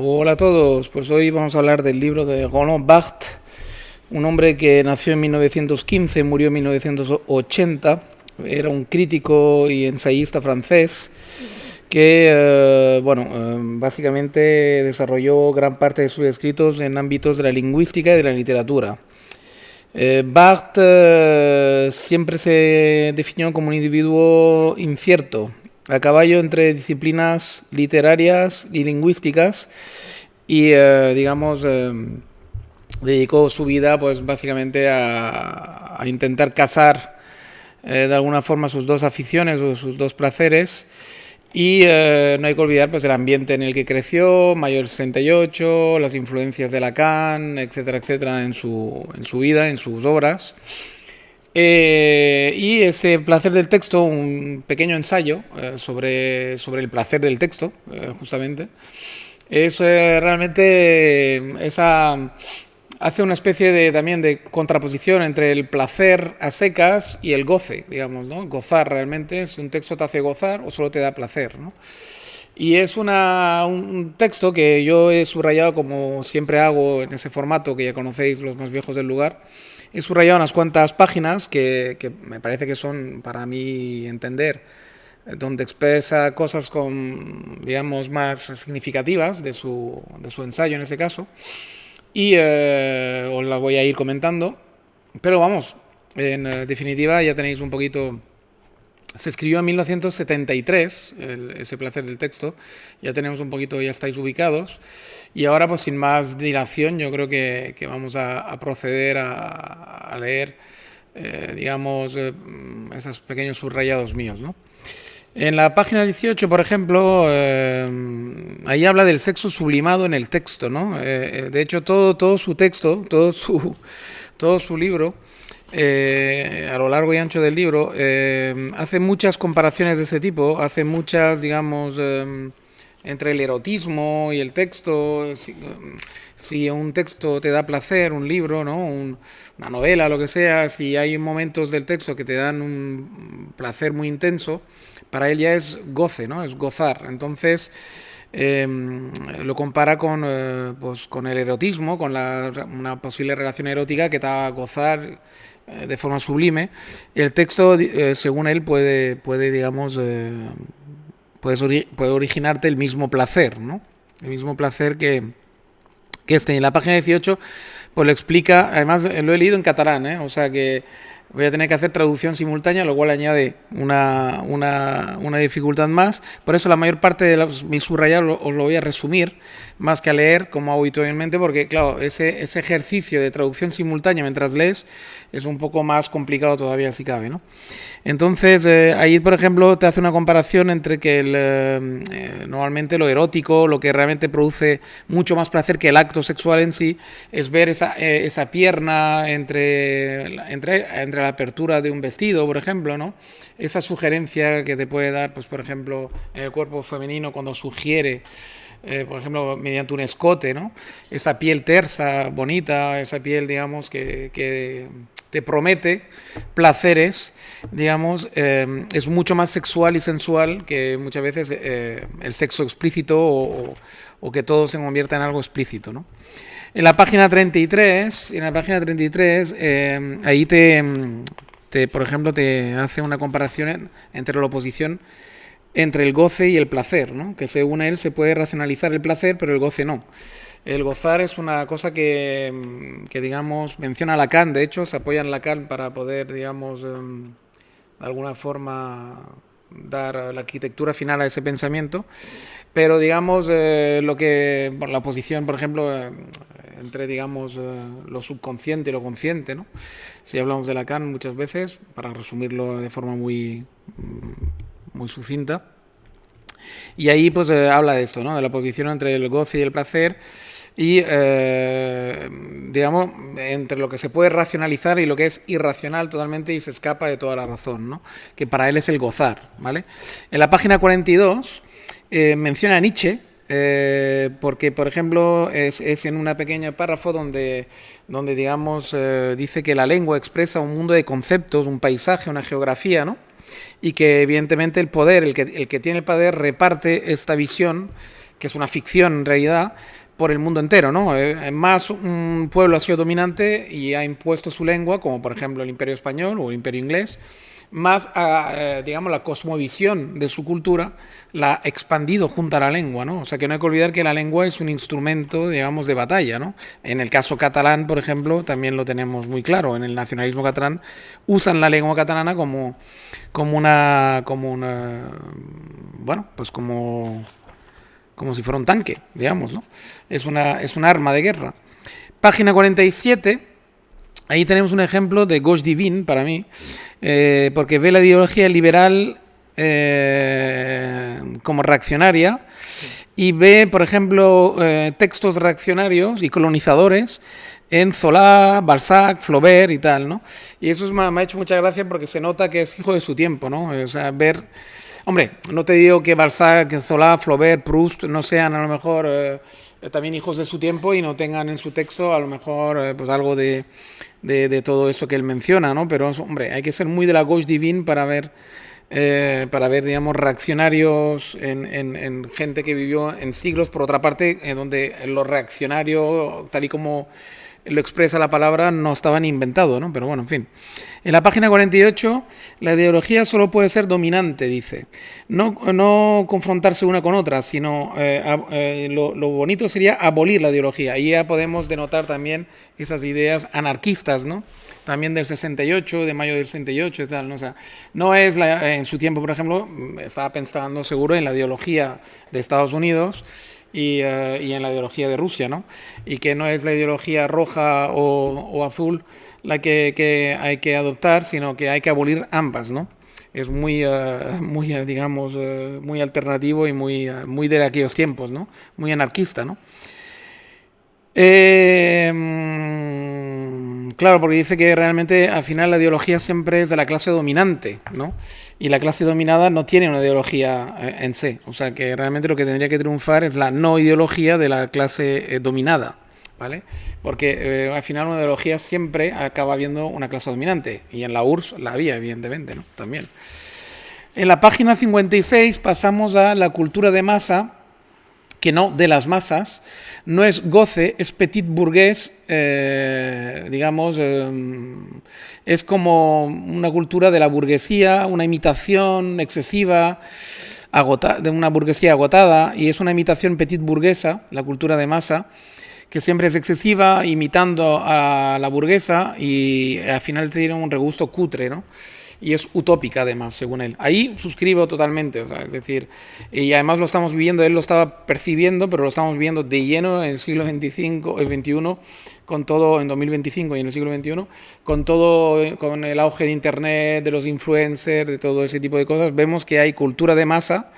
Hola a todos, pues hoy vamos a hablar del libro de Roland Barthes, un hombre que nació en 1915, murió en 1980, era un crítico y ensayista francés que, básicamente desarrolló gran parte de sus escritos en ámbitos de la lingüística y de la literatura. Barthes siempre se definió como un individuo incierto, a caballo entre disciplinas literarias y lingüísticas y, dedicó su vida pues básicamente a intentar casar de alguna forma sus dos aficiones o sus dos placeres. Y no hay que olvidar pues el ambiente en el que creció, Mayo del 68, las influencias de Lacan, etcétera, etcétera, en su vida, en sus obras. Y ese placer del texto, un pequeño ensayo sobre el placer del texto, justamente, es realmente hace una especie también de contraposición entre el placer a secas y el goce, digamos, ¿no? Gozar realmente, si un texto te hace gozar o solo te da placer, ¿no? Y es un texto que yo he subrayado, como siempre hago en ese formato que ya conocéis los más viejos del lugar. He subrayado unas cuantas páginas que me parece que son, para mí entender, donde expresa cosas digamos, más significativas de su ensayo en ese caso. Y os las voy a ir comentando. Pero vamos, en definitiva ya tenéis un poquito. Se escribió en 1973, ese placer del texto. Ya tenemos un poquito, ya estáis ubicados. Y ahora, pues sin más dilación, yo creo que vamos a proceder a leer, esos pequeños subrayados míos, ¿no? En la página 18, por ejemplo, ahí habla del sexo sublimado en el texto, ¿no? De hecho, todo su texto, todo su libro, a lo largo y ancho del libro, hace muchas comparaciones de ese tipo, hace muchas, digamos, entre el erotismo y el texto. Si un texto te da placer, un libro, ¿no? Una novela, lo que sea, si hay momentos del texto que te dan un placer muy intenso, para él ya es goce, ¿no? Es gozar. Entonces lo compara con el erotismo, con una posible relación erótica que te da a gozar de forma sublime. El texto, según él, puede digamos, puede originarte el mismo placer, ¿no? El mismo placer que en la página 18 pues lo explica. Además lo he leído en catalán, o sea que voy a tener que hacer traducción simultánea, lo cual añade una dificultad más. Por eso la mayor parte de mis subrayados os lo voy a resumir, más que a leer, como hago habitualmente, porque claro, ese ejercicio de traducción simultánea mientras lees es un poco más complicado todavía, si cabe, ¿no? Entonces, ahí, por ejemplo, te hace una comparación entre que normalmente lo erótico, lo que realmente produce mucho más placer que el acto sexual en sí, es ver esa pierna entre la apertura de un vestido, por ejemplo, ¿no? Esa sugerencia que te puede dar, pues, por ejemplo, en el cuerpo femenino cuando sugiere, por ejemplo, mediante un escote, ¿no? Esa piel tersa, bonita, esa piel, digamos, que te promete placeres, digamos, es mucho más sexual y sensual que muchas veces el sexo explícito o que todo se convierta en algo explícito, ¿no? En la página 33, ahí por ejemplo, te hace una comparación entre la oposición entre el goce y el placer, ¿no? Que según él se puede racionalizar el placer, pero el goce no. El gozar es una cosa que digamos, menciona Lacan. De hecho, se apoya en Lacan para poder, digamos, de alguna forma dar la arquitectura final a ese pensamiento. Pero, digamos, la oposición, por ejemplo, entre, digamos, lo subconsciente y lo consciente, ¿no? Si hablamos de Lacan muchas veces, para resumirlo de forma muy sucinta. Y ahí pues habla de esto, ¿no? De la oposición entre el goce y el placer y, digamos, entre lo que se puede racionalizar y lo que es irracional totalmente y se escapa de toda la razón, ¿no? Que para él es el gozar, ¿vale? En la página 42 menciona a Nietzsche, porque, por ejemplo, es en una pequeña párrafo donde digamos, dice que la lengua expresa un mundo de conceptos, un paisaje, una geografía, ¿no? Y que evidentemente el poder, el que tiene el poder, reparte esta visión que es una ficción en realidad, por el mundo entero, ¿no? Más un pueblo ha sido dominante y ha impuesto su lengua, como por ejemplo el Imperio Español o el Imperio Inglés, más, digamos, la cosmovisión de su cultura la ha expandido junto a la lengua, ¿no? O sea, que no hay que olvidar que la lengua es un instrumento, digamos, de batalla, ¿no? En el caso catalán, por ejemplo, también lo tenemos muy claro. En el nacionalismo catalán usan la lengua catalana bueno, pues como si fuera un tanque, digamos, ¿no? Es un arma de guerra. Página 47, ahí tenemos un ejemplo de gauche divine para mí, porque ve la ideología liberal como reaccionaria y ve, por ejemplo, textos reaccionarios y colonizadores en Zola, Balzac, Flaubert y tal, ¿no? Y eso me ha hecho mucha gracia porque se nota que es hijo de su tiempo, ¿no? O sea, ver... Hombre, no te digo que Balzac, Zola, Flaubert, Proust no sean a lo mejor también hijos de su tiempo y no tengan en su texto a lo mejor pues algo de todo eso que él menciona, ¿no? Pero, hombre, hay que ser muy de la gauche divine para ver, digamos, reaccionarios en gente que vivió en siglos, por otra parte, donde lo reaccionario, tal y como lo expresa la palabra, no estaba ni inventado, ¿no? Pero bueno, en fin. En la página 48, la ideología solo puede ser dominante, dice. No confrontarse una con otra, sino lo bonito sería abolir la ideología. Y ya podemos denotar también esas ideas anarquistas, ¿no? También del 68, de mayo del 68 y tal, ¿no? O sea, no es en su tiempo, por ejemplo, estaba pensando seguro en la ideología de Estados Unidos y en la ideología de Rusia, ¿no? Y que no es la ideología roja o azul la que hay que adoptar, sino que hay que abolir ambas, ¿no? Es digamos, muy alternativo y muy de aquellos tiempos, ¿no? Muy anarquista, ¿no? Claro, porque dice que realmente al final la ideología siempre es de la clase dominante, ¿no? Y la clase dominada no tiene una ideología en sí. O sea que realmente lo que tendría que triunfar es la no ideología de la clase dominada, ¿vale? Porque al final una ideología siempre acaba habiendo una clase dominante. Y en la URSS la había, evidentemente, ¿no? También. En la página 56 pasamos a la cultura de masa, que no de las masas, no es goce, es petit bourgués, digamos, es como una cultura de la burguesía, una imitación excesiva de una burguesía agotada, y es una imitación petit burguesa, la cultura de masa, que siempre es excesiva, imitando a la burguesa, y al final tiene un regusto cutre, ¿no? Y es utópica además, según él. Ahí suscribo totalmente, o sea, es decir, y además lo estamos viviendo, él lo estaba percibiendo, pero lo estamos viendo de lleno en el siglo XXI, con todo, en 2025 y en el siglo XXI, con todo, con el auge de Internet, de los influencers, de todo ese tipo de cosas, vemos que hay cultura de masa,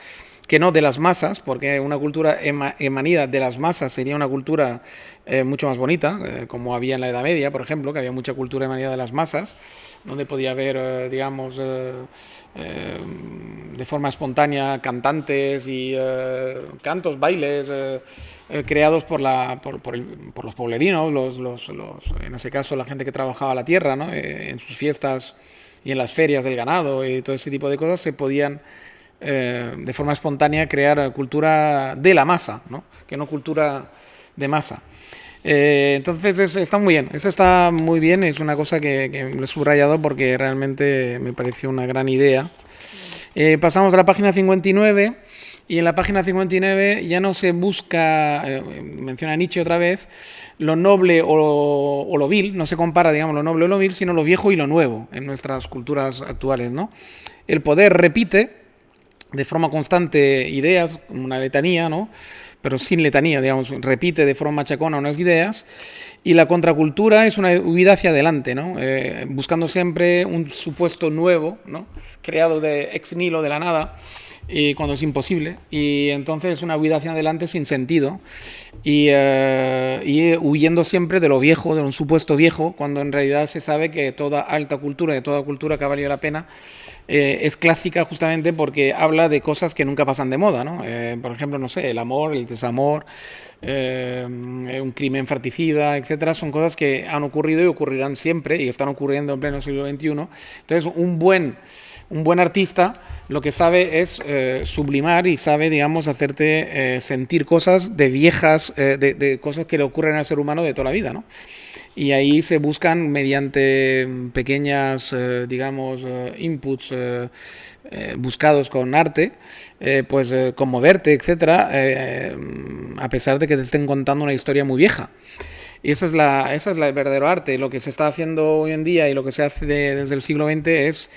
que no de las masas, porque una cultura emanida de las masas sería una cultura mucho más bonita, como había en la Edad Media, por ejemplo, que había mucha cultura emanida de las masas, donde podía haber, digamos, de forma espontánea cantantes y cantos, bailes creados por los pueblerinos, en ese caso la gente que trabajaba la tierra, ¿no? En sus fiestas y en las ferias del ganado y todo ese tipo de cosas se podían de forma espontánea crear cultura de la masa, ¿no? Que no cultura de masa. Entonces está muy bien, eso está muy bien, es una cosa que lo he subrayado porque realmente me pareció una gran idea. Pasamos a la página 59 y en la página 59 ya no se busca, menciona Nietzsche otra vez, lo noble o lo vil, no se compara, digamos, lo noble o lo vil, sino lo viejo y lo nuevo en nuestras culturas actuales, ¿no? El poder repite de forma constante ideas, una letanía, ¿no? Pero sin letanía, digamos, repite de forma machacona unas ideas, y la contracultura es una huida hacia adelante, ¿no? Buscando siempre un supuesto nuevo, ¿no? Creado de ex nihilo, de la nada, y cuando es imposible, y entonces es una huida hacia adelante sin sentido, y huyendo siempre de lo viejo, de un supuesto viejo, cuando en realidad se sabe que toda alta cultura, y toda cultura que ha valido la pena, es clásica justamente porque habla de cosas que nunca pasan de moda, ¿no? Por ejemplo, no sé, el amor, el desamor, un crimen fratricida, etcétera, son cosas que han ocurrido y ocurrirán siempre y están ocurriendo en pleno siglo XXI. Entonces, un buen artista lo que sabe es sublimar y sabe, digamos, hacerte sentir cosas de viejas, de cosas que le ocurren al ser humano de toda la vida, ¿no? Y ahí se buscan mediante pequeñas, digamos, inputs buscados con arte, pues conmoverte, etcétera, a pesar de que te estén contando una historia muy vieja. Y esa es el verdadero arte. Lo que se está haciendo hoy en día y lo que se hace desde el siglo XX es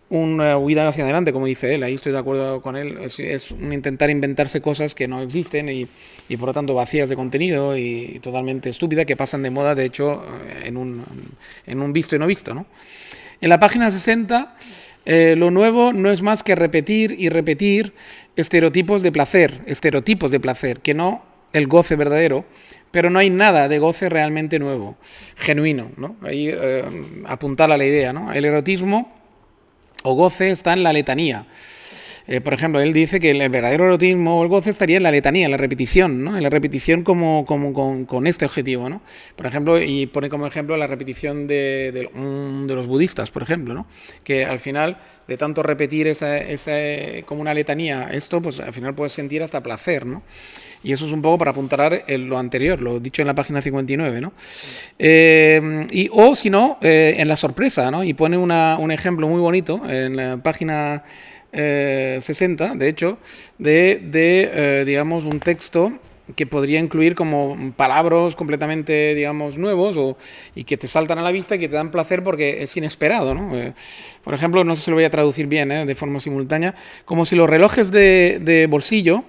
una huida hacia adelante, como dice él. Ahí estoy de acuerdo con él. Es un intentar inventarse cosas que no existen y por lo tanto vacías de contenido y totalmente estúpidas, que pasan de moda, de hecho, en un visto y no visto, ¿no? En la página 60, lo nuevo no es más que repetir y repetir estereotipos de placer, que no el goce verdadero, pero no hay nada de goce realmente nuevo, genuino, ¿no? Ahí apuntar a la idea, ¿no? El erotismo o goce está en la letanía. Por ejemplo, él dice que el verdadero erotismo o el goce estaría en la letanía, en la repetición, ¿no? En la repetición con este objetivo, ¿no? Por ejemplo, y pone como ejemplo la repetición de los budistas, por ejemplo, ¿no? Que al final, de tanto repetir esa como una letanía, esto, pues al final puedes sentir hasta placer, ¿no? Y eso es un poco para apuntar lo anterior, lo dicho en la página 59, ¿no? O si no, en la sorpresa, ¿no? Y pone un ejemplo muy bonito en la página 60, de hecho, digamos, un texto que podría incluir como palabras completamente, digamos, nuevos y que te saltan a la vista y que te dan placer porque es inesperado, ¿no? Por ejemplo, no sé si lo voy a traducir bien, de forma simultánea, como si los relojes de bolsillo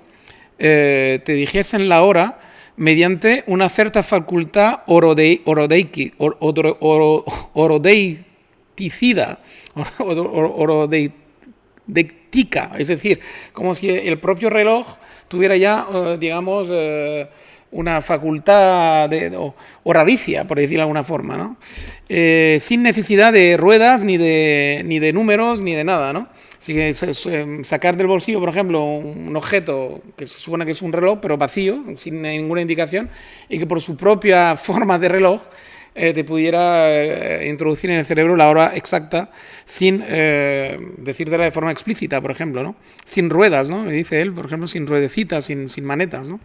te dijesen la hora mediante una cierta facultad orodeicida, es decir, como si el propio reloj tuviera ya, digamos, una facultad horaricia, por decirlo de alguna forma, ¿no? Sin necesidad de ruedas, ni de números, ni de nada, ¿no? Así que sacar del bolsillo, por ejemplo, un objeto que se supone que es un reloj, pero vacío, sin ninguna indicación, y que por su propia forma de reloj te pudiera introducir en el cerebro la hora exacta sin decírtela de forma explícita, por ejemplo, ¿no? Sin ruedas, ¿no? Me dice él, por ejemplo, sin ruedecitas, sin manetas, ¿no?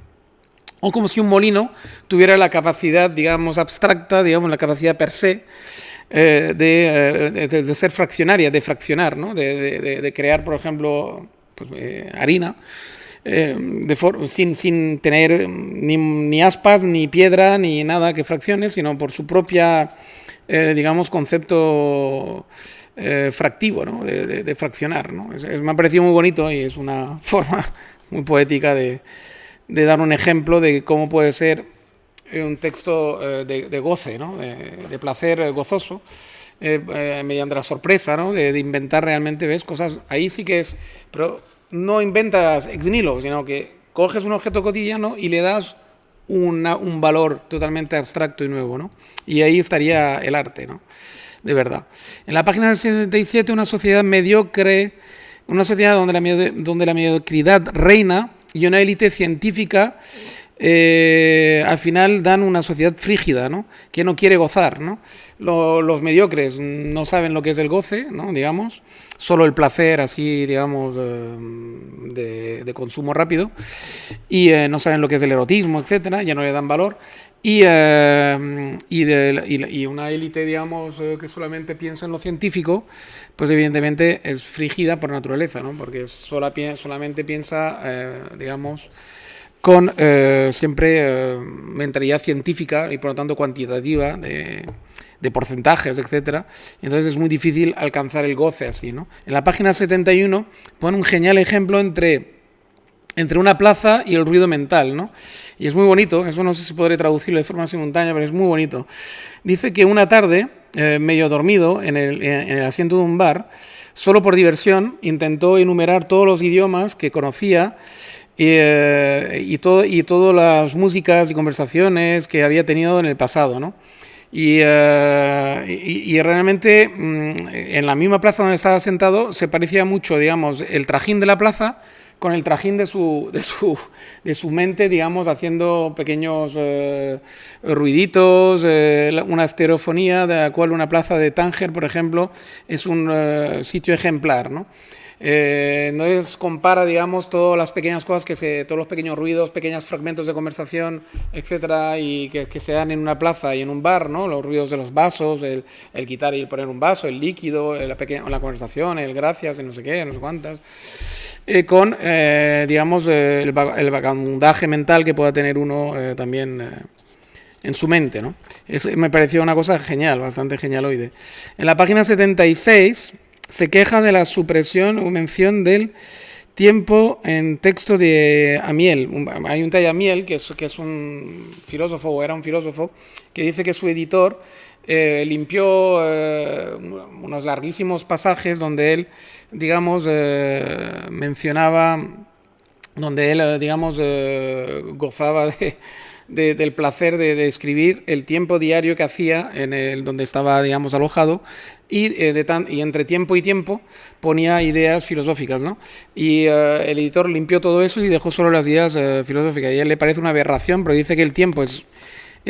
O como si un molino tuviera la capacidad, digamos, abstracta, digamos, la capacidad per se, de ser fraccionaria, de fraccionar, ¿no? De crear, por ejemplo, pues, harina, sin tener ni aspas, ni piedra, ni nada que fraccione, sino por su propia, digamos, concepto fractivo, ¿no? De fraccionar, ¿no? Me ha parecido muy bonito y es una forma muy poética de dar un ejemplo de cómo puede ser un texto de goce, ¿no? de placer gozoso, mediante la sorpresa, ¿no? de inventar realmente, ¿ves? Cosas, ahí sí que es, pero no inventas ex nihilo, sino que coges un objeto cotidiano y le das un valor totalmente abstracto y nuevo, ¿no? Y ahí estaría el arte, ¿no? De verdad. En la página 77, una sociedad mediocre, una sociedad donde la mediocridad reina y una élite científica al final dan una sociedad frígida, ¿no? Que no quiere gozar, ¿no? Los mediocres no saben lo que es el goce, ¿no? Digamos, solo el placer así, digamos, de consumo rápido, y no saben lo que es el erotismo, etcétera, ya no le dan valor. Y una élite, digamos, que solamente piensa en lo científico, pues evidentemente es frígida por naturaleza, ¿no? Porque solamente piensa, digamos, con siempre mentalidad científica y por lo tanto cuantitativa de porcentajes, etcétera. Entonces es muy difícil alcanzar el goce así, ¿no? En la página 71 pone un genial ejemplo entre una plaza y el ruido mental, ¿no? Y es muy bonito, eso no sé si podré traducirlo de forma simultánea, pero es muy bonito. Dice que una tarde, medio dormido, en el asiento de un bar, solo por diversión, intentó enumerar todos los idiomas que conocía y todas las músicas y conversaciones que había tenido en el pasado, ¿no? Y realmente en la misma plaza donde estaba sentado se parecía mucho, digamos, el trajín de la plaza con el trajín de su mente, digamos, haciendo pequeños ruiditos, una estereofonía, de la cual una plaza de Tánger, por ejemplo, es un sitio ejemplar, ¿no? Entonces compara, digamos, todas las pequeñas cosas todos los pequeños ruidos, pequeños fragmentos de conversación, etcétera, y que se dan en una plaza y en un bar, ¿no? Los ruidos de los vasos, el quitar y el poner un vaso, el líquido, la conversación, el gracias, el no sé qué, no sé cuántas, con, digamos, el vagabundaje mental que pueda tener uno también en su mente, ¿no? Eso me pareció una cosa genial, bastante genialoide. En la página 76 se queja de la supresión o mención del tiempo en texto de Amiel. Hay un tal Amiel, que es un filósofo, o era un filósofo, que dice que su editor limpió unos larguísimos pasajes donde él, digamos, mencionaba, donde él, digamos, gozaba del placer de escribir el tiempo diario que hacía donde estaba, digamos, alojado, y entre tiempo y tiempo ponía ideas filosóficas, ¿no? Y el editor limpió todo eso y dejó solo las ideas filosóficas. Y a él le parece una aberración, pero dice que el tiempo es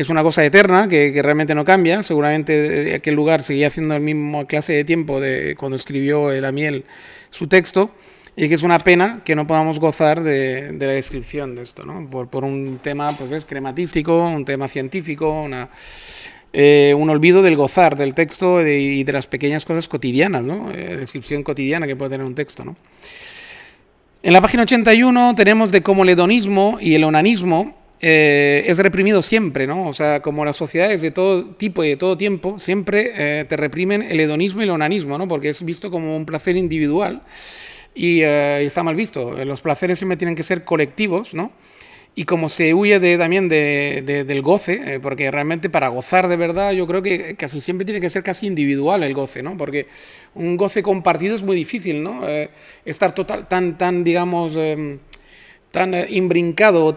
una cosa eterna, que realmente no cambia. Seguramente de aquel lugar seguía haciendo la misma clase de tiempo de cuando escribió el Amiel su texto, y que es una pena que no podamos gozar de la descripción de esto, ¿no? Por un tema, pues, crematístico, un tema científico, un olvido del gozar del texto y de las pequeñas cosas cotidianas, ¿no? Descripción cotidiana que puede tener un texto, ¿no? En la página 81 tenemos de cómo el hedonismo y el onanismo es reprimido siempre, ¿no? O sea, como las sociedades de todo tipo y de todo tiempo siempre te reprimen el hedonismo y el onanismo, ¿no? Porque es visto como un placer individual. Y está mal visto. Los placeres siempre tienen que ser colectivos, ¿no? Y como se huye también del goce, porque realmente para gozar de verdad yo creo que casi siempre tiene que ser casi individual el goce, ¿no? Porque un goce compartido es muy difícil, ¿no? Estar tan digamos, tan imbrincado o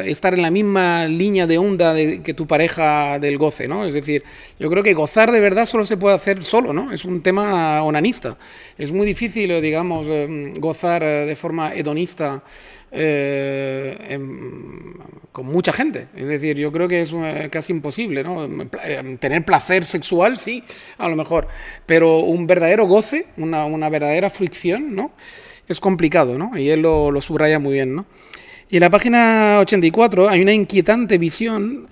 estar en la misma línea de onda que tu pareja del goce, ¿no? Es decir, yo creo que gozar de verdad solo se puede hacer solo, ¿no? Es un tema onanista. Es muy difícil, digamos, gozar de forma hedonista con mucha gente. Es decir, yo creo que es casi imposible, ¿no? Tener placer sexual, sí, a lo mejor, pero un verdadero goce, una verdadera fricción, ¿no? Es complicado, ¿no? Y él lo subraya muy bien, ¿no? Y en la página 84 hay una inquietante visión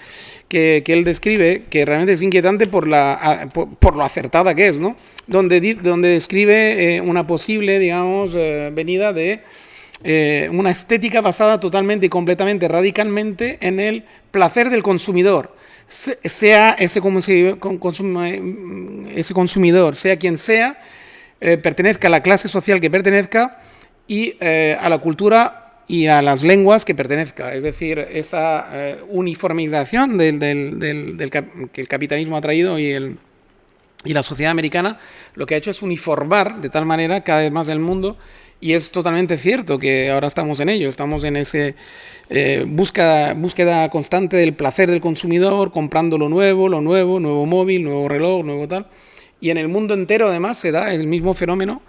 que él describe, que realmente es inquietante por lo acertada que es, ¿no? Donde describe una posible, digamos, venida de una estética basada totalmente y completamente, radicalmente, en el placer del consumidor. Sea ese consumidor, sea quien sea, pertenezca a la clase social que pertenezca y a la cultura y a las lenguas que pertenezca. Es decir, esa uniformización que el capitalismo ha traído y la sociedad americana lo que ha hecho es uniformar de tal manera cada vez más el mundo, y es totalmente cierto que ahora estamos en ello, estamos en ese búsqueda constante del placer del consumidor, comprando lo nuevo móvil, nuevo reloj, nuevo tal. Y en el mundo entero, además, se da el mismo fenómeno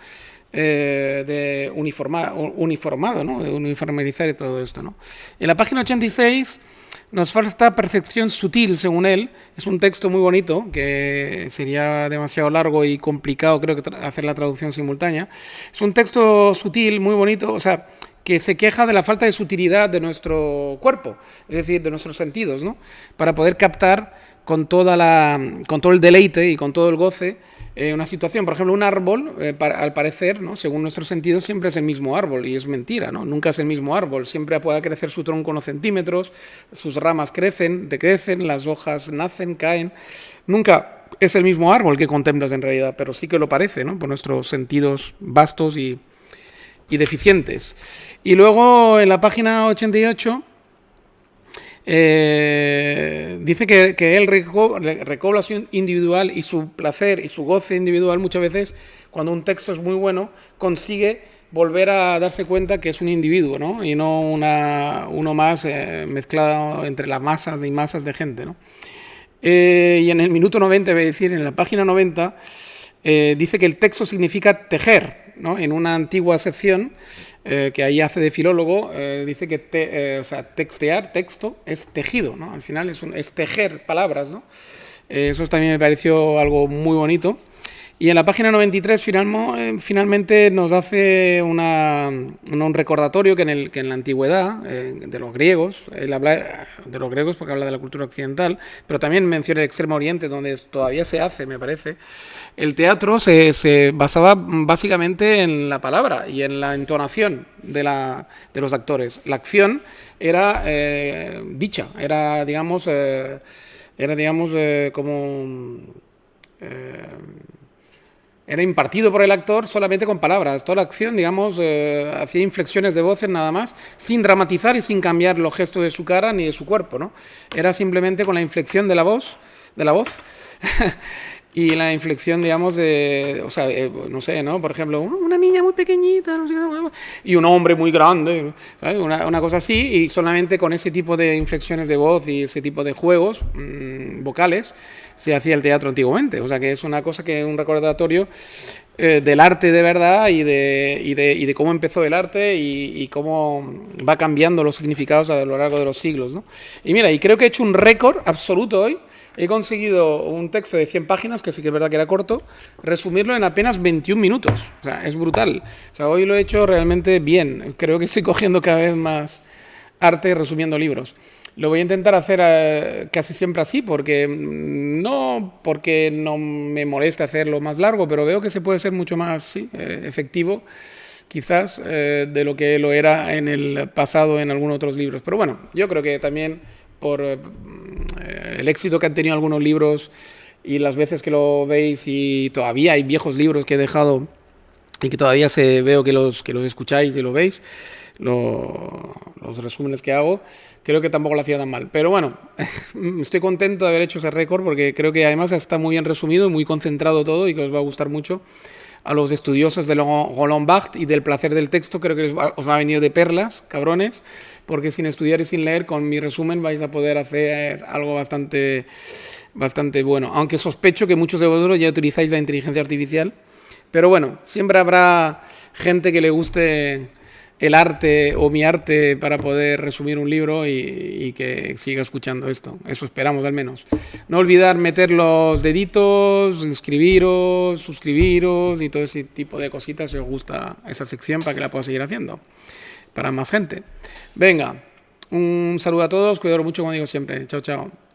de uniformado, ¿no? De uniformizar y todo esto, ¿no? En la página 86 nos falta percepción sutil, según él. Es un texto muy bonito, que sería demasiado largo y complicado, creo que hacer la traducción simultánea. Es un texto sutil, muy bonito, o sea, que se queja de la falta de sutilidad de nuestro cuerpo, es decir, de nuestros sentidos, ¿no? Para poder captar con todo el deleite y con todo el goce una situación. Por ejemplo, un árbol, al parecer, ¿no? Según nuestros sentidos, siempre es el mismo árbol, y es mentira, ¿no? Nunca es el mismo árbol. Siempre puede crecer su tronco unos centímetros, sus ramas decrecen, las hojas nacen, caen. Nunca es el mismo árbol que contemplas en realidad, pero sí que lo parece, ¿no? Por nuestros sentidos vastos y deficientes. Y luego, en la página 88... dice que él recobra su individual y su placer y su goce individual muchas veces cuando un texto es muy bueno, consigue volver a darse cuenta que es un individuo, ¿no? Y no uno más mezclado entre las masas y masas de gente, ¿no? Y en el minuto 90, es decir, en la página 90, dice que el texto significa tejer, ¿no? En una antigua acepción, que ahí hace de filólogo, dice que o sea, textear, texto, es tejido, ¿no? Al final es tejer palabras, ¿no? Eso también me pareció algo muy bonito. Y en la página 93 finalmente nos hace un recordatorio que en la antigüedad, de los griegos, él habla de los griegos porque habla de la cultura occidental, pero también menciona el Extremo Oriente, donde todavía se hace, me parece. El teatro se basaba básicamente en la palabra y en la entonación de los actores. La acción era dicha, era, digamos, como... era impartido por el actor solamente con palabras. Toda la acción, digamos, hacía inflexiones de voces nada más, sin dramatizar y sin cambiar los gestos de su cara ni de su cuerpo, ¿no? Era simplemente con la inflexión de la voz, y la inflexión, digamos, o sea, no sé, ¿no? Por ejemplo, una niña muy pequeñita, no sé, y un hombre muy grande, ¿sabes? Una cosa así, y solamente con ese tipo de inflexiones de voz y ese tipo de juegos vocales se hacía el teatro antiguamente. O sea, que es una cosa que es un recordatorio del arte de verdad y de cómo empezó el arte y cómo va cambiando los significados a lo largo de los siglos, ¿no? Y mira, y creo que he hecho un récord absoluto hoy. He conseguido un texto de 100 páginas, que sí que es verdad que era corto, resumirlo en apenas 21 minutos. O sea, es brutal. O sea, hoy lo he hecho realmente bien. Creo que estoy cogiendo cada vez más arte resumiendo libros. Lo voy a intentar hacer casi siempre así, porque no me molesta hacerlo más largo, pero veo que se puede ser mucho más efectivo, quizás, de lo que lo era en el pasado en algunos otros libros. Pero bueno, yo creo que también por el éxito que han tenido algunos libros y las veces que lo veis, y todavía hay viejos libros que he dejado y que todavía veo que los escucháis y lo veis, los resúmenes que hago, creo que tampoco lo hacía tan mal. Pero bueno, estoy contento de haber hecho ese récord porque creo que además está muy bien resumido, muy concentrado todo y que os va a gustar mucho. A los estudiosos de Roland Barthes y del placer del texto, creo que os va a venir de perlas, cabrones, porque sin estudiar y sin leer, con mi resumen vais a poder hacer algo bastante bueno. Aunque sospecho que muchos de vosotros ya utilizáis la inteligencia artificial, pero bueno, siempre habrá gente que le guste el arte o mi arte para poder resumir un libro y que siga escuchando esto. Eso esperamos al menos. No olvidar meter los deditos, inscribiros, suscribiros y todo ese tipo de cositas si os gusta esa sección para que la pueda seguir haciendo para más gente. Venga, un saludo a todos, cuidaros mucho como digo siempre. Chao, chao.